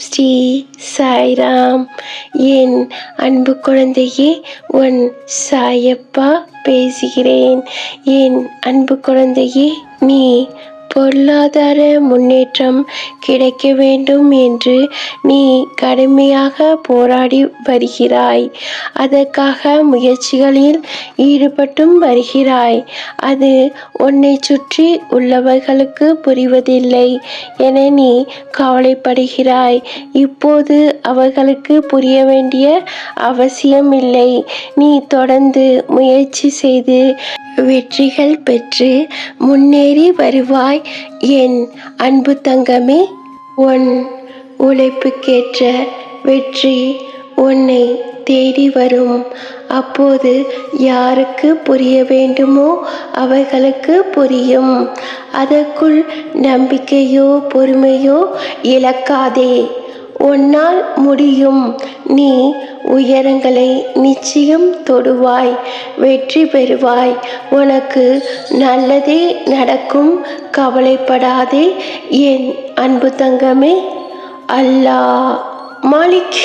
ஸ்ரீ சாய்ராம். என் அன்பு குழந்தையே, உன் சாயப்பா பேசுகிறேன். என் அன்பு குழந்தையே, நீ பொருளாதார முன்னேற்றம் கிடைக்க வேண்டும் என்று நீ கடுமையாக போராடி வருகிறாய். அதற்காக முயற்சிகளில் ஈடுபட்டும் வருகிறாய். அது உன்னை சுற்றி உள்ளவர்களுக்கு புரிவதில்லை என நீ கவலைப்படுகிறாய். இப்போது அவர்களுக்கு புரிய வேண்டிய அவசியமில்லை. நீ தொடர்ந்து முயற்சி செய்து வெற்றிகள் பெற்று முன்னேறி வருவாய். என் அன்பு தங்கமே, உன் உழைப்புக்கேற்ற வெற்றி உன்னை தேடி வரும். அப்போது யாருக்கு புரிய வேண்டுமோ அவர்களுக்கு புரியும். அதற்குள் நம்பிக்கையோ பொறுமையோ இழக்காதே. உன்னால் முடியும். நீ உயரங்களை நிச்சயம் தொடுவாய், வெற்றி பெறுவாய். உனக்கு நல்லதே நடக்கும். கவலைப்படாதே என் அன்பு தங்கமே. அல்லாஹ் மாலிக்.